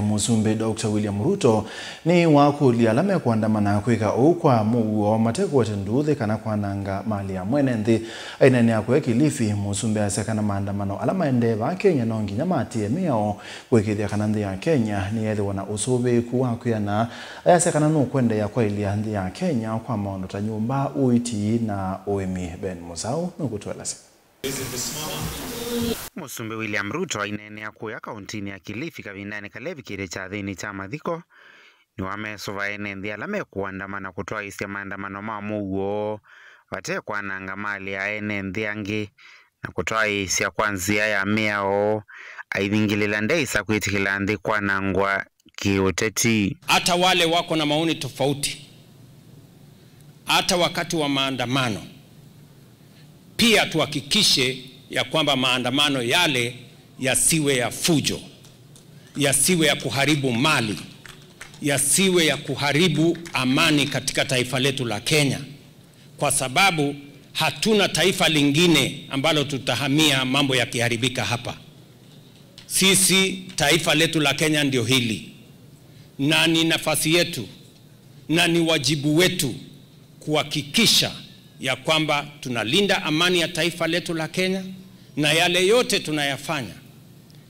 Musumbe Dr. William Ruto ni wakulia lame kuandamana kwika ukwa muwa mateko watenduthi kana kwananga mali ya mwene nthi aina ni akwe Kilifi. Musumbe asekana maandamano alama endeva Kenya nongi nyamatie miao kwekithia kana nthi ya Kenya ni yethi wana usubi kuwa kuyana ayasekana nukwende ya kwa ilia nthi ya Kenya kwa maondo ta nyumba uiti na OMI Ben Musau nukutuelasi. Musumbe William Ruto ainenea kuya kauntini ya Kilifi kavindani kalevi kire cha thini cha mathiko ni wamesova ene nthi alame kuandamana kutoa isia maandamano mamuo wate kwananga mali ya ene nthi angi na kutoa isia kwanzia ya miao aithingilila ndeisa kuitikila nthi kwanangwa kiuteti. Hata wale wako na maoni tofauti, hata wakati wa maandamano pia tuhakikishe ya kwamba maandamano yale yasiwe ya fujo, yasiwe ya kuharibu mali, yasiwe ya kuharibu amani katika taifa letu la Kenya, kwa sababu hatuna taifa lingine ambalo tutahamia mambo yakiharibika hapa. Sisi taifa letu la Kenya ndio hili, na ni nafasi yetu na ni wajibu wetu kuhakikisha ya kwamba tunalinda amani ya taifa letu la Kenya, na yale yote tunayafanya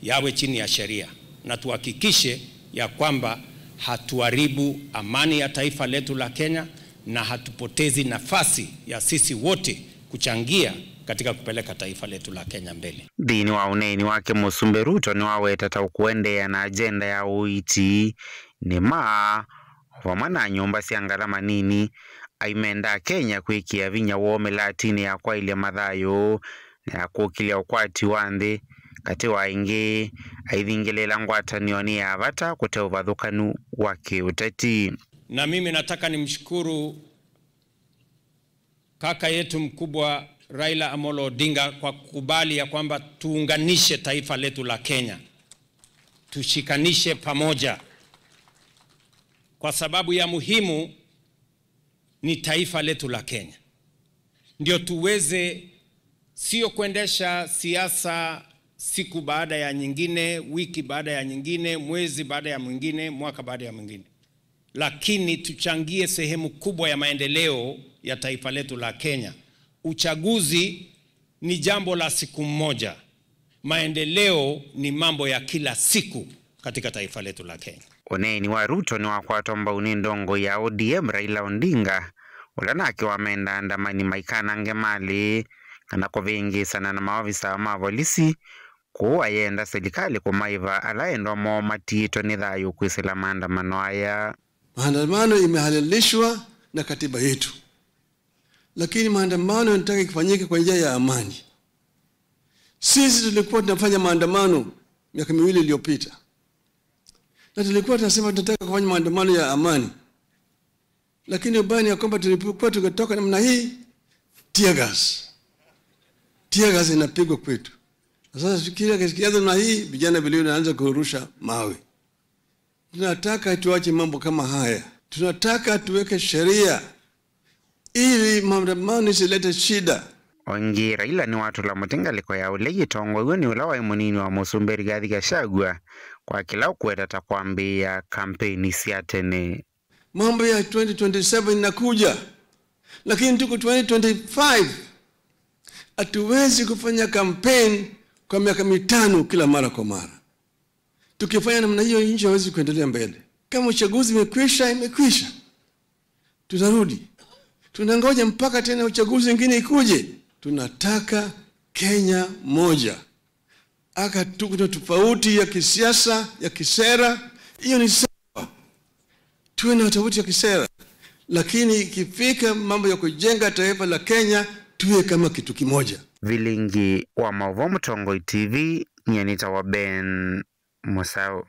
yawe chini ya sheria, na tuhakikishe ya kwamba hatuharibu amani ya taifa letu la Kenya na hatupotezi nafasi ya sisi wote kuchangia katika kupeleka taifa letu la Kenya mbele. Dini wa uneni wake Musumbe Ruto ni waweta taukuendea na agenda ya uiti ni wamana nyumba siangalama nini aimenda Kenya kuikia vinya wome latini ya kwa ile madhayo na kukilia ukwati wanthi kati wa ingi aithingilela ngwatanioni ya avata kuteuva thukanu wake uteti. Na mimi nataka nimshukuru kaka yetu mkubwa Raila Amolo Odinga kwa kukubali ya kwamba tuunganishe taifa letu la Kenya, tushikanishe pamoja, kwa sababu ya muhimu ni taifa letu la Kenya. Ndio tuweze sio kuendesha siasa siku baada ya nyingine, wiki baada ya nyingine, mwezi baada ya mwingine, mwaka baada ya mwingine, lakini tuchangie sehemu kubwa ya maendeleo ya taifa letu la Kenya. Uchaguzi ni jambo la siku moja, maendeleo ni mambo ya kila siku katika taifa letu la Kenya. Oneni wa Ruto ni wakwatomba unindongo ya ODM Raila Odinga ulanake wamenda andamani maikana ngemali kana kovingi sana na maafisa wa mavolisi kuwa yenda serikali kumaiva alaendwa mo matito ni dhayo kuisila maandamano haya. Maandamano imehalalishwa na katiba yetu, lakini maandamano yanataka kufanyike kwa njia ya amani. Sisi tulikuwa tunafanya maandamano miaka miwili iliyopita, na tulikuwa tunasema tunataka kufanya maandamano ya amani, lakini ubani ya kwamba tulipokuwa tukatoka namna hii tear gas inapigwa kwetu. Sasa fikiria kiasi na hii vijana vile wanaanza kurusha mawe. Tunataka tuache mambo kama haya. Tunataka tuweke sheria ili maandamano isilete shida. Ongi Raila ni watu la mutingaliko ya ulegi tongo ni ulawa imunini wa Musumbe Rigathi Gachagua kwa kila ukweta takwambia kampeni siatene. Mambo ya 2027 inakuja, lakini tuko 2025. Hatuwezi kufanya campaign kwa miaka 5 kila mara kwa mara. Tukifanya namna hiyo nchi haiwezi kuendelea mbele. Kama uchaguzi imekwisha, tutarudi. Tunangoja mpaka tena uchaguzi mwingine ikuje. Tunataka Kenya moja. Tuko tofauti ya kisiasa, ya kisera, hiyo ni sawa. Tuwe na tofauti ya kisera, lakini ikifika mambo ya kujenga taifa la Kenya tuwe kama kitu kimoja. Vilingi wa Mavumo Tongo TV, Nyanita wa Ben Musau.